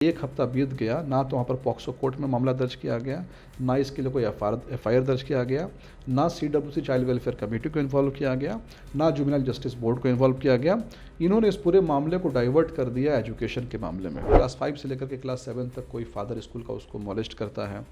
एक हफ्ता बीत गया, ना तो वहाँ पर पॉक्सो कोर्ट में मामला दर्ज किया गया, ना इसके लिए कोई एफआईआर दर्ज किया गया, ना सीडब्ल्यूसी चाइल्ड वेलफेयर कमेटी को इन्वॉल्व किया गया, ना जुवेनाइल जस्टिस बोर्ड को इन्वॉल्व किया गया। इन्होंने इस पूरे मामले को डाइवर्ट कर दिया एजुकेशन के मामले में। क्लास 5 से लेकर के क्लास 7 तक कोई फादर स्कूल का उसको मॉलेस्ट करता है,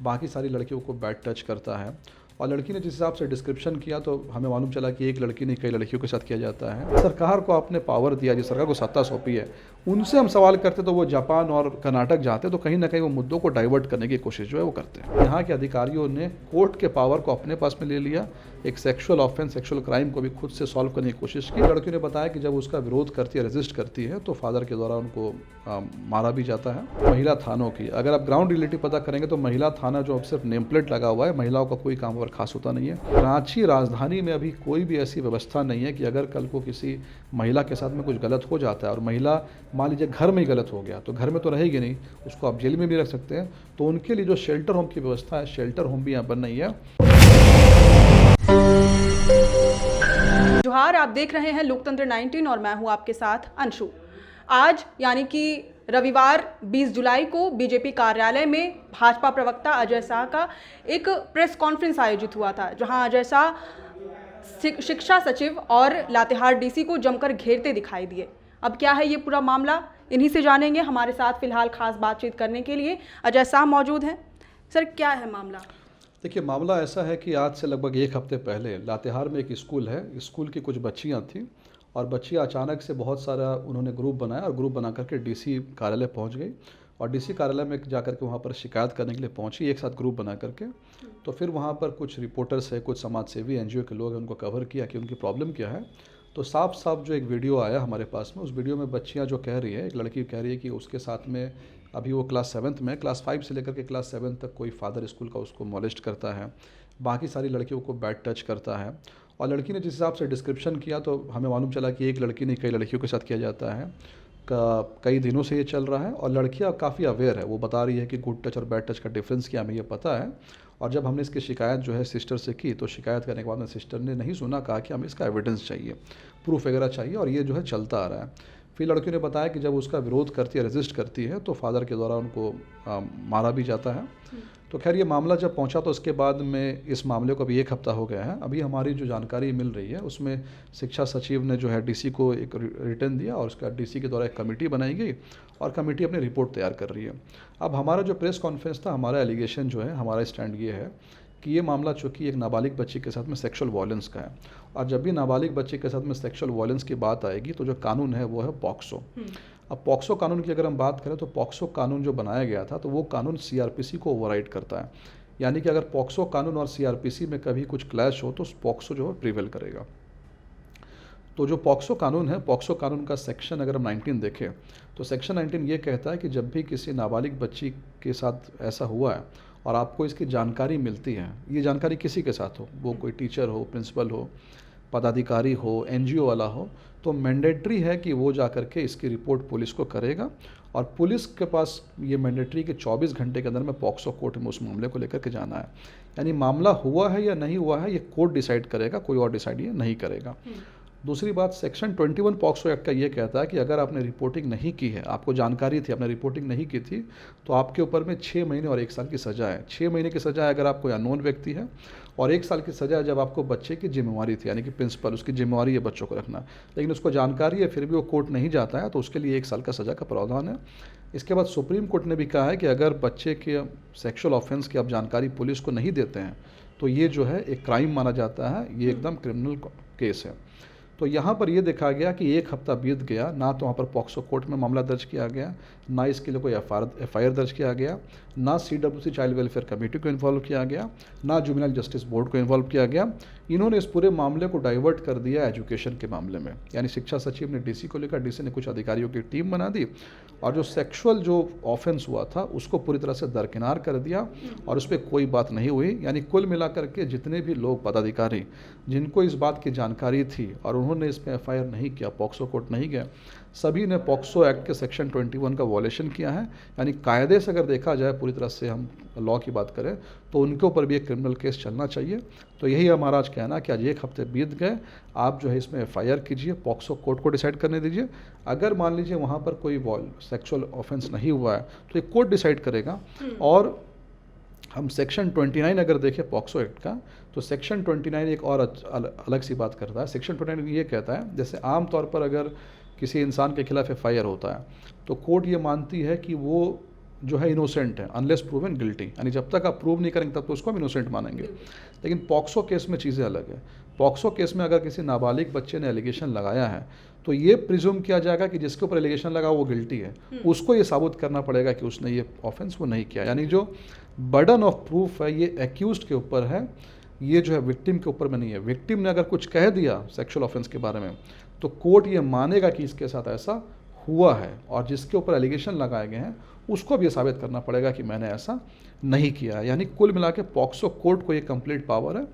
बाकी सारी लड़कियों को बैड टच करता है। और लड़की ने जिस हिसाब से डिस्क्रिप्शन किया तो हमें मालूम चला कि एक लड़की नहीं कई लड़कियों के साथ किया जाता है। सरकार को आपने पावर दिया, जिस सरकार को सत्ता सौंपी है, उनसे हम सवाल करते तो वो जापान और कर्नाटक जाते तो कहीं ना कहीं वो मुद्दों को डाइवर्ट करने की कोशिश जो है वो करते हैं। यहाँ के अधिकारियों ने कोर्ट के पावर को अपने पास में ले लिया, एक सेक्सुअल ऑफेंस, सेक्सुअल क्राइम को भी खुद से सॉल्व करने की कोशिश की। लड़कियों ने बताया कि जब उसका विरोध करती है, रेजिस्ट करती है, तो फादर के द्वारा उनको मारा भी जाता है। महिला थानों की अगर आप ग्राउंड रियलिटी पता करेंगे तो महिला थाना जो अब सिर्फ नेम प्लेट लगा हुआ है, महिलाओं का कोई काम और खास होता नहीं है। रांची राजधानी में अभी कोई भी ऐसी व्यवस्था नहीं है कि अगर कल को किसी महिला के साथ में कुछ गलत हो जाता है और महिला मान लीजिए घर में ही गलत हो गया तो घर में तो रहेगी नहीं, उसको आप जेल में भी रख सकते हैं। तो उनके लिए जो शेल्टर होम की व्यवस्था है, शेल्टर होम भी यहाँ बन रही है। जोहार, आप देख रहे हैं लोकतंत्र 19 और मैं हूं आपके साथ अंशु। आज यानी कि रविवार 20 जुलाई को बीजेपी कार्यालय में भाजपा प्रवक्ता अजय शाह का एक प्रेस कॉन्फ्रेंस आयोजित हुआ था, जहां अजय शाह शिक्षा सचिव और लातेहार डीसी को जमकर घेरते दिखाई दिए। अब क्या है ये पूरा मामला, इन्हीं से जानेंगे। हमारे साथ फिलहाल खास बातचीत करने के लिए अजय शाह मौजूद हैं। सर, क्या है मामला? देखिए, मामला ऐसा है कि आज से लगभग एक हफ्ते पहले लातेहार में एक स्कूल है, स्कूल की कुछ बच्चियां थीं और बच्चियां अचानक से बहुत सारा उन्होंने ग्रुप बनाया और ग्रुप बना करके डीसी कार्यालय पहुंच गई और डीसी कार्यालय में जाकर के वहां पर शिकायत करने के लिए पहुंची, एक साथ ग्रुप बना करके। तो फिर वहां पर कुछ रिपोर्टर्स है, कुछ समाजसेवी एनजीओ के लोग हैं, उनको कवर किया कि उनकी प्रॉब्लम क्या है। तो साफ साफ जो एक वीडियो आया हमारे पास में, उस वीडियो में बच्चियाँ जो कह रही है, एक लड़की कह रही है कि उसके साथ में अभी वो क्लास 7 में, क्लास 5 से लेकर के क्लास 7 तक कोई फादर स्कूल का उसको मॉलेस्ट करता है, बाकी सारी लड़कियों को बैड टच करता है। और लड़की ने जिस हिसाब से डिस्क्रिप्शन किया तो हमें मालूम चला कि एक लड़की नहीं कई लड़कियों के साथ किया जाता है। कई दिनों से ये चल रहा है और लड़कियां काफ़ी अवेयर है, वो बता रही है कि गुड टच और बैड टच का डिफरेंस क्या हमें ये पता है। और जब हमने इसकी शिकायत जो है सिस्टर से की तो शिकायत करने के बाद में सिस्टर ने नहीं सुना, कहा कि हमें इसका एविडेंस चाहिए, प्रूफ वगैरह चाहिए, और ये जो है चलता आ रहा है। फिर लड़कियों ने बताया कि जब उसका विरोध करती है, रेजिस्ट करती है, तो फादर के द्वारा उनको मारा भी जाता है। तो खैर ये मामला जब पहुंचा तो उसके बाद में इस मामले को अभी एक हफ्ता हो गया है। अभी हमारी जो जानकारी मिल रही है उसमें शिक्षा सचिव ने जो है डीसी को एक रिटर्न दिया और उसका डीसी के द्वारा एक कमेटी बनाई गई और कमेटी अपनी रिपोर्ट तैयार कर रही है। अब हमारा जो प्रेस कॉन्फ्रेंस था, हमारा एलिगेशन जो है, हमारा स्टैंड ये है कि ये मामला चूँकि एक नाबालिग बच्ची के साथ में सेक्सुअल वायलेंस का है और जब भी नाबालिग बच्ची के साथ में सेक्सुअल वायलेंस की बात आएगी तो जो कानून है वो है पॉक्सो। अब पॉक्सो कानून की अगर हम बात करें तो पॉक्सो कानून जो बनाया गया था तो वो कानून सीआरपीसी को ओवरराइड करता है। यानी कि अगर पॉक्सो कानून और सीआरपीसी में कभी कुछ क्लैश हो तो पॉक्सो जो है प्रिवेल करेगा। तो जो पॉक्सो कानून है, पॉक्सो कानून का सेक्शन अगर हम 19 देखें तो सेक्शन 19 ये कहता है कि जब भी किसी नाबालिग बच्ची के साथ ऐसा हुआ है और आपको इसकी जानकारी मिलती है, ये जानकारी किसी के साथ हो, वो कोई टीचर हो, प्रिंसिपल हो, पदाधिकारी हो, एनजीओ वाला हो, तो मैंडेटरी है कि वो जा कर के इसकी रिपोर्ट पुलिस को करेगा और पुलिस के पास ये मैंडेटरी कि 24 घंटे के अंदर में पॉक्सो कोर्ट में उस मामले को लेकर के जाना है। यानी मामला हुआ है या नहीं हुआ है ये कोर्ट डिसाइड करेगा, कोई और डिसाइड ये नहीं करेगा। दूसरी बात, सेक्शन 21 पॉक्सो एक्ट का ये कहता है कि अगर आपने रिपोर्टिंग नहीं की है, आपको जानकारी थी, आपने रिपोर्टिंग नहीं की थी, तो आपके ऊपर में 6 महीने और 1 साल की सज़ा है। 6 महीने की सज़ा है अगर आप कोई अननोन व्यक्ति है और 1 साल की सज़ा है जब आपको बच्चे की जिम्मेवारी थी, यानी कि प्रिंसिपल उसकी जिम्मेवारी है बच्चों को रखना, लेकिन उसको जानकारी है फिर भी वो कोर्ट नहीं जाता है तो उसके लिए 1 साल का सज़ा का प्रावधान है। इसके बाद सुप्रीम कोर्ट ने भी कहा है कि अगर बच्चे के सेक्सुअल ऑफेंस की आप जानकारी पुलिस को नहीं देते हैं तो ये जो है एक क्राइम माना जाता है, ये एकदम क्रिमिनल केस है। तो यहाँ पर ये देखा गया कि एक हफ्ता बीत गया, ना तो वहाँ पर पॉक्सो कोर्ट में मामला दर्ज किया गया, ना इसके लिए कोई एफआईआर दर्ज किया गया, ना सीडब्ल्यूसी चाइल्ड वेलफेयर कमेटी को इन्वॉल्व किया गया, ना जुवेनाइल जस्टिस बोर्ड को इन्वॉल्व किया गया। इन्होंने इस पूरे मामले को डाइवर्ट कर दिया एजुकेशन के मामले में। यानी शिक्षा सचिव ने डीसी को लेकर, डीसी ने कुछ अधिकारियों की टीम बना दी और जो सेक्सुअल जो ऑफेंस हुआ था उसको पूरी तरह से दरकिनार कर दिया और उस पर कोई बात नहीं हुई। यानी कुल मिलाकर के जितने भी लोग पदाधिकारी जिनको इस बात की जानकारी थी और उन्होंने इस पर एफआईआर नहीं किया, पॉक्सो कोर्ट नहीं गया, सभी ने पॉक्सो एक्ट के सेक्शन 21 का वॉलेशन किया है। यानी कायदे से अगर देखा जाए, पूरी तरह से हम लॉ की बात करें, तो उनके ऊपर भी एक क्रिमिनल केस चलना चाहिए। तो यही हमारा आज कहना कि आज 1 हफ्ते बीत गए, आप जो है इसमें FIR कीजिए, पॉक्सो कोर्ट को डिसाइड करने दीजिए। अगर मान लीजिए वहाँ पर कोई सेक्सुअल ऑफेंस नहीं हुआ है तो ये कोर्ट डिसाइड करेगा। और हम सेक्शन 29 अगर देखें पॉक्सो एक्ट का, तो सेक्शन 29 एक और अलग सी बात करता है। सेक्शन 29 ये कहता है, जैसे आम तौर पर अगर किसी इंसान के खिलाफ FIR होता है तो कोर्ट ये मानती है कि वो जो है इनोसेंट है अनलेस प्रूवन गिल्टी, यानी जब तक आप प्रूव नहीं करेंगे तब तो उसको हम इनोसेंट मानेंगे। लेकिन पॉक्सो केस में चीज़ें अलग है। पॉक्सो केस में अगर किसी नाबालिग बच्चे ने एलिगेशन लगाया है तो ये प्रिज्यूम किया जाएगा कि जिसके ऊपर एलिगेशन लगा वो गिल्टी है, उसको ये साबित करना पड़ेगा कि उसने ये ऑफेंस वो नहीं किया। यानी जो बर्डन ऑफ प्रूफ है ये एक्यूज्ड के ऊपर है, ये जो है विक्टिम के ऊपर में नहीं है। विक्टिम ने अगर कुछ कह दिया सेक्सुअल ऑफेंस के बारे में तो कोर्ट ये मानेगा कि इसके साथ ऐसा हुआ है, और जिसके ऊपर एलिगेशन लगाए गए हैं उसको भी ये साबित करना पड़ेगा कि मैंने ऐसा नहीं किया है। यानी कुल मिला के पॉक्सो कोर्ट को ये कंप्लीट पावर है।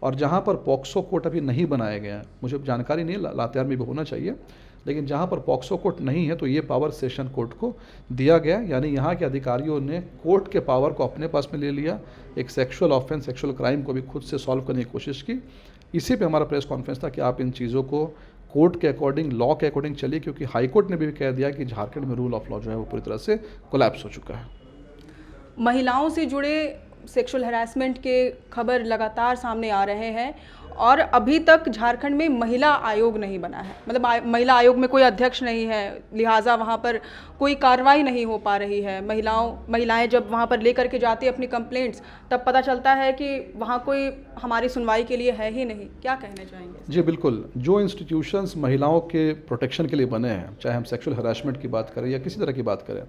और जहाँ पर पॉक्सो कोर्ट अभी नहीं बनाए गए हैं, मुझे जानकारी नहीं, लातेहार में भी होना चाहिए, लेकिन जहाँ पर पॉक्सो कोर्ट नहीं है तो ये पावर सेशन कोर्ट को दिया गया। यानी यहाँ के अधिकारियों ने कोर्ट के पावर को अपने पास में ले लिया, एक सेक्सुअल ऑफेंस, सेक्सुअल क्राइम को भी खुद से सॉल्व करने की कोशिश की। इसी पे हमारा प्रेस कॉन्फ्रेंस था कि आप इन चीज़ों को कोर्ट के अकॉर्डिंग, लॉ के अकॉर्डिंग चलिए, क्योंकि हाई कोर्ट ने भी कह दिया कि झारखंड में रूल ऑफ लॉ जो है वो पूरी तरह से कोलैप्स हो चुका है। महिलाओं से जुड़े सेक्सुअल हैरेसमेंट के खबर लगातार सामने आ रहे हैं और अभी तक झारखंड में महिला आयोग नहीं बना है, मतलब महिला आयोग में कोई अध्यक्ष नहीं है, लिहाजा वहाँ पर कोई कार्रवाई नहीं हो पा रही है। महिलाएं जब वहाँ पर लेकर के जाती है अपनी कंप्लेंट्स, तब पता चलता है कि वहाँ कोई हमारी सुनवाई के लिए है ही नहीं। क्या कहना चाहेंगे? जी बिल्कुल, जो इंस्टीट्यूशंस महिलाओं के प्रोटेक्शन के लिए बने हैं, चाहे हम सेक्सुअल हरासमेंट की बात करें या किसी तरह की बात करें,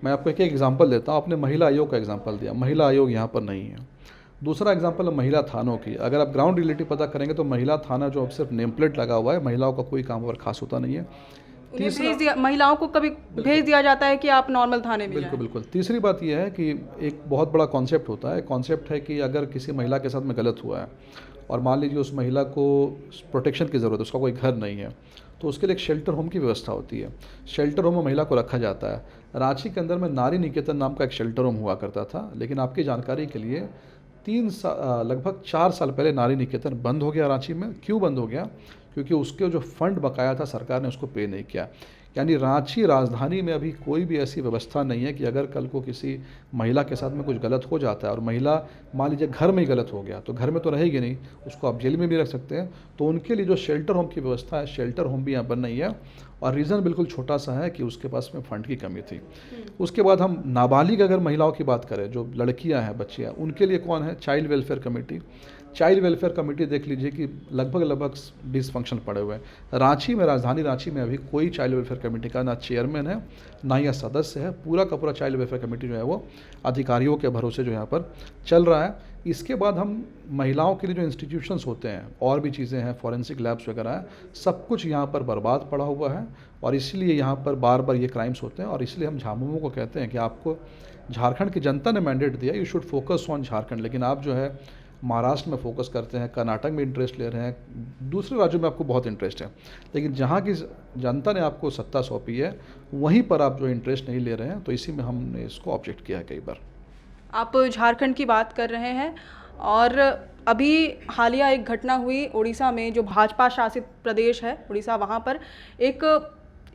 मैं आपको एक एग्जांपल देता हूँ। आपने महिला आयोग का एग्जांपल दिया, महिला आयोग यहाँ पर नहीं है। दूसरा एग्जांपल है महिला थानों की। अगर आप ग्राउंड रियलिटी पता करेंगे तो महिला थाना जो अब सिर्फ नेम प्लेट लगा हुआ है, महिलाओं का कोई काम और खास होता नहीं है। महिलाओं को कभी भेज दिया जाता है कि आप नॉर्मल थाने में बिल्कुल बिल्कुल। तीसरी बात यह है कि एक बहुत बड़ा कॉन्सेप्ट होता है, कॉन्सेप्ट है कि अगर किसी महिला के साथ में गलत हुआ है और मान लीजिए उस महिला को प्रोटेक्शन की ज़रूरत है, उसका कोई घर नहीं है, तो उसके लिए एक शेल्टर होम की व्यवस्था होती है। शेल्टर होम में महिला को रखा जाता है। रांची के अंदर में नारी निकेतन नाम का एक शेल्टर होम हुआ करता था, लेकिन आपकी जानकारी के लिए लगभग 4 साल पहले नारी निकेतन बंद हो गया रांची में। क्यों बंद हो गया? क्योंकि उसके जो फंड बकाया था सरकार ने उसको पे नहीं किया। यानी रांची राजधानी में अभी कोई भी ऐसी व्यवस्था नहीं है कि अगर कल को किसी महिला के साथ में कुछ गलत हो जाता है और महिला मान लीजिए घर में ही गलत हो गया, तो घर में तो रहेगी नहीं, उसको आप जेल में भी रख सकते हैं। तो उनके लिए जो शेल्टर होम की व्यवस्था है, शेल्टर होम भी यहाँ बन नहीं है। और रीज़न बिल्कुल छोटा सा है कि उसके पास में फ़ंड की कमी थी। उसके बाद हम नाबालिग अगर महिलाओं की बात करें, जो लड़कियां हैं, बच्चियां, उनके लिए कौन है? Child welfare committee. Child welfare committee देख लीजिए कि लगभग डिसफंक्शन पड़े हुए हैं। रांची में, राजधानी रांची में अभी कोई चाइल्ड वेलफेयर कमेटी का ना चेयरमैन है ना ही सदस्य है। पूरा का पूरा चाइल्ड वेलफेयर कमेटी जो है वो अधिकारियों के भरोसे जो यहाँ पर चल रहा है। इसके बाद हम महिलाओं के लिए जो इंस्टीट्यूशंस होते हैं और भी चीज़ें हैं, फॉरेंसिक लैब्स वगैरह है, सब कुछ यहाँ पर बर्बाद पड़ा हुआ है। और इसलिए यहाँ पर बार बार ये क्राइम्स होते हैं। और इसलिए हम झामुमो को कहते हैं कि आपको झारखंड की जनता ने मैंडेट दिया, you should focus on Jharkhand, लेकिन आप जो है महाराष्ट्र में फोकस करते हैं, कर्नाटक में इंटरेस्ट ले रहे हैं, दूसरे राज्यों में आपको बहुत इंटरेस्ट है, लेकिन जहाँ की जनता ने आपको सत्ता सौंपी है वहीं पर आप जो इंटरेस्ट नहीं ले रहे हैं। तो इसी में हमने इसको ऑब्जेक्ट किया है कई बार। आप झारखंड की बात कर रहे हैं और अभी हालिया एक घटना हुई उड़ीसा में, जो भाजपा शासित प्रदेश है उड़ीसा, वहाँ पर एक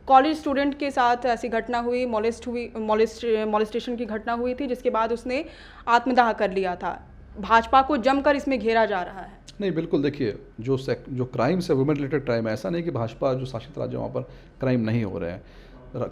कॉलेज स्टूडेंट के साथ ऐसी घटना हुई, मॉलेस्टेशन की घटना हुई थी, जिसके बाद उसने आत्मदाह कर लिया था। भाजपा को जमकर इसमें घेरा जा रहा है। नहीं, बिल्कुल देखिए, जो क्राइम्स है वुमेन रिलेटेड क्राइम है, ऐसा नहीं कि भाजपा जो शासित राज्य वहाँ पर क्राइम नहीं हो रहे हैं,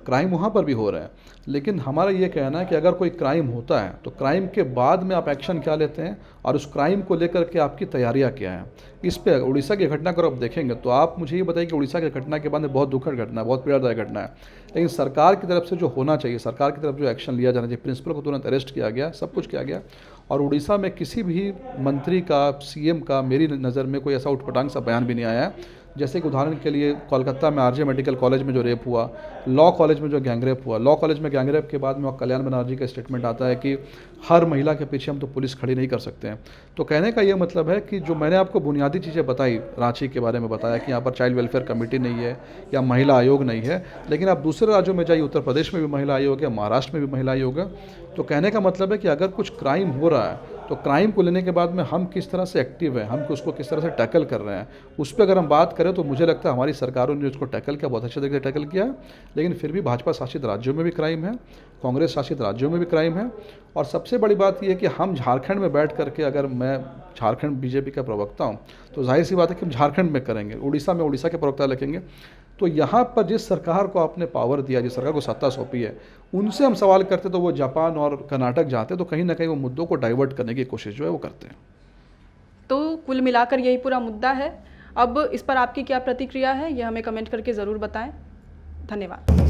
क्राइम वहाँ पर भी हो रहे हैं। लेकिन हमारा ये कहना है कि अगर कोई क्राइम होता है तो क्राइम के बाद में आप एक्शन क्या लेते हैं और उस क्राइम को लेकर के आपकी तैयारियाँ क्या हैं। इस पे उड़ीसा की घटना को आप देखेंगे तो आप मुझे ये बताइए कि उड़ीसा की घटना के बाद में बहुत दुखद घटना है, बहुत पीड़ादायक घटना है, लेकिन सरकार की तरफ से जो होना चाहिए, सरकार की तरफ जो एक्शन लिया जाना चाहिए, प्रिंसिपल को तुरंत अरेस्ट किया गया, सब कुछ किया गया। और उड़ीसा में किसी भी मंत्री का, CM का मेरी नज़र में कोई ऐसा उठपटांग सा बयान भी नहीं आया है जैसे कि उदाहरण के लिए कोलकाता में आरजे मेडिकल कॉलेज में जो रेप हुआ, लॉ कॉलेज में जो गैंगरेप हुआ, लॉ कॉलेज में गैंगरेप के बाद में कल्याण बनर्जी का स्टेटमेंट आता है कि हर महिला के पीछे हम तो पुलिस खड़ी नहीं कर सकते हैं। तो कहने का ये मतलब है कि जो मैंने आपको बुनियादी चीज़ें बताई, रांची के बारे में बताया कि यहाँ पर चाइल्ड वेलफेयर कमेटी नहीं है या महिला आयोग नहीं है, लेकिन आप दूसरे राज्यों में जाइए, उत्तर प्रदेश में भी महिला आयोग है, महाराष्ट्र में भी महिला आयोग है। तो कहने का मतलब है कि अगर कुछ क्राइम हो रहा है तो क्राइम को लेने के बाद में हम किस तरह से एक्टिव हैं, हम उसको किस तरह से टैकल कर रहे हैं, उस पर अगर हम बात करें तो मुझे लगता है हमारी सरकारों ने उसको टैकल किया, बहुत अच्छे तरीके से टैकल किया है। लेकिन फिर भी भाजपा शासित राज्यों में भी क्राइम है, कांग्रेस शासित राज्यों में भी क्राइम है। और सबसे बड़ी बात यह है कि हम झारखंड में बैठ करके, अगर मैं झारखंड बीजेपी का प्रवक्ता हूँ तो जाहिर सी बात है कि हम झारखंड में करेंगे, उड़ीसा में उड़ीसा के प्रवक्ता रखेंगे। तो यहाँ पर जिस सरकार को आपने पावर दिया, जिस सरकार को सत्ता सौंपी है, उनसे हम सवाल करते तो वो जापान और कर्नाटक जाते, तो कहीं ना कहीं वो मुद्दों को डाइवर्ट करने की कोशिश जो है वो करते हैं। तो कुल मिलाकर यही पूरा मुद्दा है। अब इस पर आपकी क्या प्रतिक्रिया है, ये हमें कमेंट करके ज़रूर बताएं। धन्यवाद।